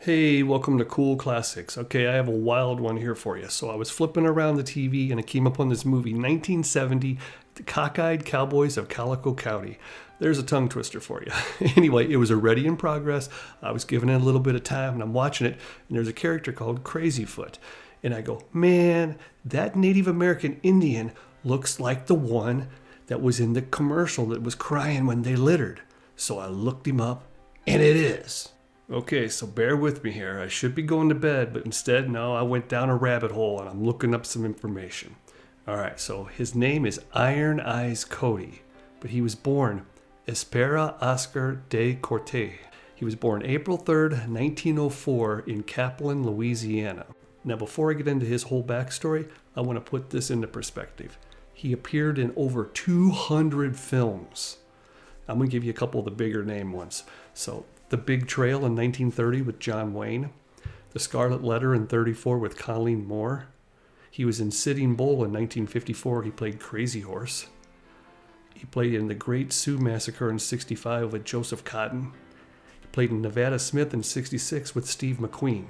Hey, welcome to Cool Classics. Okay, I have a wild one here for you. So I was flipping around the TV and I came upon this movie, 1970, The Cockeyed Cowboys of Calico County. There's a tongue twister for you. Anyway, it was already in progress. I was giving it a little bit of time and I'm watching it, and there's a character called Crazyfoot. And I go, man, that Native American Indian looks like the one that was in the commercial that was crying when they littered. So I looked him up, and it is. Okay, so bear with me here. I should be going to bed, but instead, no, I went down a rabbit hole and I'm looking up some information. All right, so his name is Iron Eyes Cody, but he was born Espera Oscar de Corte. He was born April 3rd, 1904 in Kaplan, Louisiana. Now, before I get into his whole backstory, I want to put this into perspective. He appeared in over 200 films. I'm going to give you a couple of the bigger name ones. So, The Big Trail in 1930 with John Wayne. The Scarlet Letter in 34 with Colleen Moore. He was in Sitting Bull in 1954. He played Crazy Horse. He played in The Great Sioux Massacre in 65 with Joseph Cotton. He played in Nevada Smith in 66 with Steve McQueen.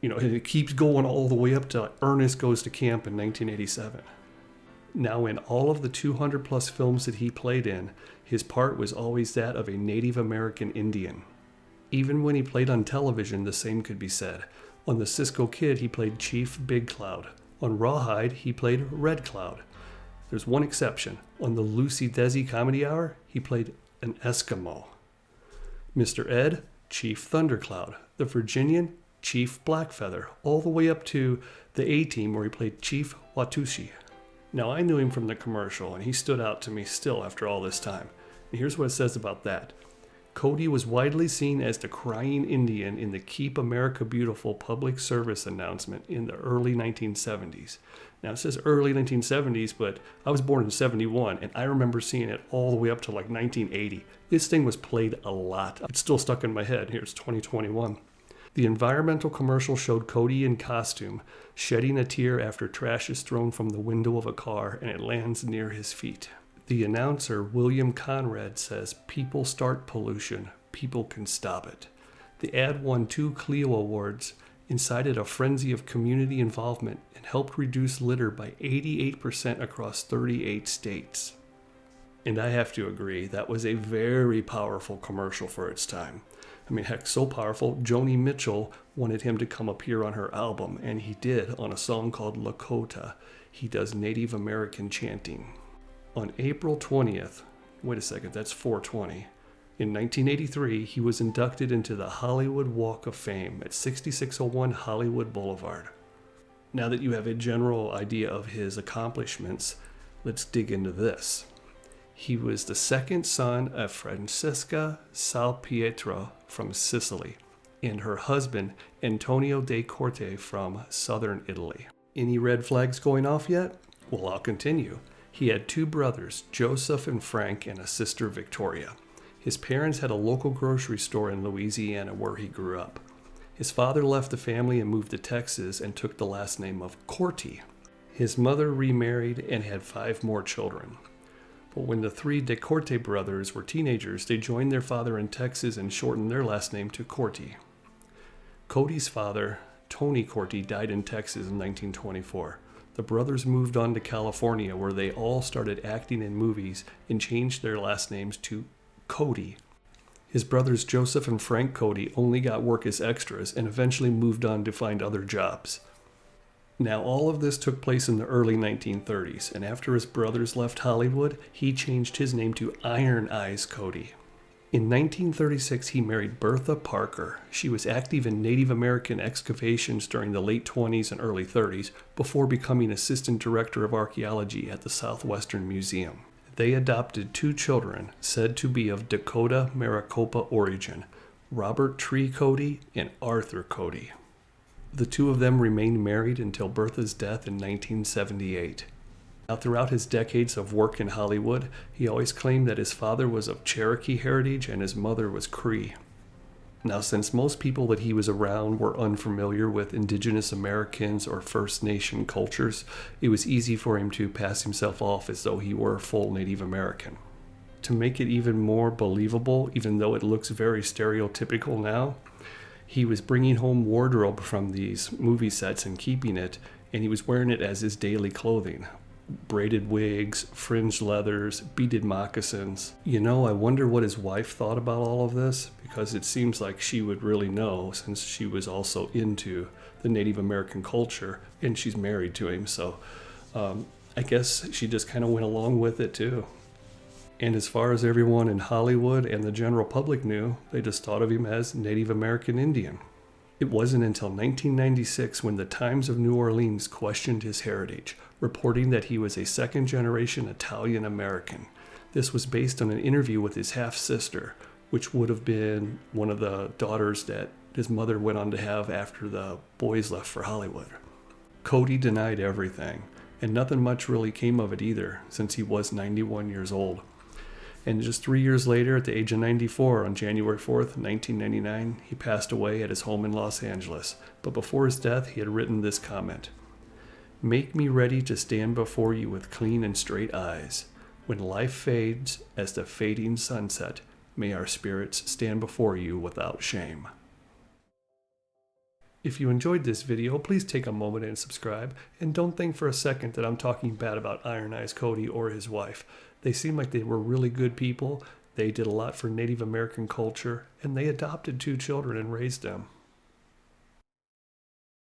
You know, and it keeps going all the way up to Ernest Goes to Camp in 1987. Now, in all of the 200 plus films that he played in, his part was always that of a Native American Indian. Even when he played on television, the same could be said. On The Cisco Kid, he played Chief Big Cloud. On Rawhide, he played Red Cloud. There's one exception. On the Lucy Desi Comedy Hour, he played an Eskimo. Mr. Ed, Chief Thundercloud. The Virginian, Chief Blackfeather. All the way up to the A-Team, where he played Chief Watushi. Now, I knew him from the commercial, and he stood out to me still after all this time. And here's what it says about that. Cody was widely seen as the crying Indian in the Keep America Beautiful public service announcement in the early 1970s. Now, it says early 1970s, but I was born in 71, and I remember seeing it all the way up to like 1980. This thing was played a lot. It's still stuck in my head. Here's 2021. The environmental commercial showed Cody in costume, shedding a tear after trash is thrown from the window of a car and it lands near his feet. The announcer, William Conrad, says, "People start pollution. People can stop it." The ad won 2 Clio Awards, incited a frenzy of community involvement, and helped reduce litter by 88% across 38 states. And I have to agree, that was a very powerful commercial for its time. I mean, heck, so powerful, Joni Mitchell wanted him to come appear on her album, and he did on a song called Lakota. He does Native American chanting. On April 20th, wait a second, that's 420. In 1983, he was inducted into the Hollywood Walk of Fame at 6601 Hollywood Boulevard. Now that you have a general idea of his accomplishments, let's dig into this. He was the second son of Francesca Salpietro from Sicily and her husband Antonio de Corte from southern Italy. Any red flags going off yet? Well, I'll continue. He had 2 brothers, Joseph and Frank, and a sister, Victoria. His parents had a local grocery store in Louisiana where he grew up. His father left the family and moved to Texas and took the last name of Corte. His mother remarried and had 5 more children. But when the 3 De Corte brothers were teenagers, they joined their father in Texas and shortened their last name to Corte. Cody's father, Tony Corte, died in Texas in 1924. The brothers moved on to California, where they all started acting in movies and changed their last names to Cody. His brothers Joseph and Frank Cody only got work as extras and eventually moved on to find other jobs. Now, all of this took place in the early 1930s, and after his brothers left Hollywood, he changed his name to Iron Eyes Cody. In 1936, he married Bertha Parker. She was active in Native American excavations during the late 20s and early 30s before becoming assistant director of archaeology at the Southwestern Museum. They adopted 2 children said to be of Dakota Maricopa origin, Robert Tree Cody and Arthur Cody. The 2 of them remained married until Bertha's death in 1978. Now, throughout his decades of work in Hollywood, he always claimed that his father was of Cherokee heritage and his mother was Cree. Now, since most people that he was around were unfamiliar with Indigenous Americans or First Nation cultures, it was easy for him to pass himself off as though he were full Native American. To make it even more believable, even though it looks very stereotypical now, He was bringing home wardrobe from these movie sets and keeping it, and he was wearing it as his daily clothing. Braided wigs, fringed leathers, beaded moccasins. I wonder what his wife thought about all of this, because it seems like she would really know, since she was also into the Native American culture and she's married to him. So I guess she just kind of went along with it too. And as far as everyone in Hollywood and the general public knew, they just thought of him as Native American Indian. It wasn't until 1996 when the Times of New Orleans questioned his heritage, reporting that he was a second-generation Italian American. This was based on an interview with his half-sister, which would have been one of the daughters that his mother went on to have after the boys left for Hollywood. Cody denied everything, and nothing much really came of it either, since he was 91 years old. And just 3 years later, at the age of 94, on January 4th, 1999, he passed away at his home in Los Angeles. But before his death, he had written this comment: "Make me ready to stand before you with clean and straight eyes. When life fades as the fading sunset, may our spirits stand before you without shame." If you enjoyed this video, please take a moment and subscribe. And don't think for a second that I'm talking bad about Iron Eyes Cody or his wife. They seem like they were really good people. They did a lot for Native American culture, and they adopted 2 children and raised them.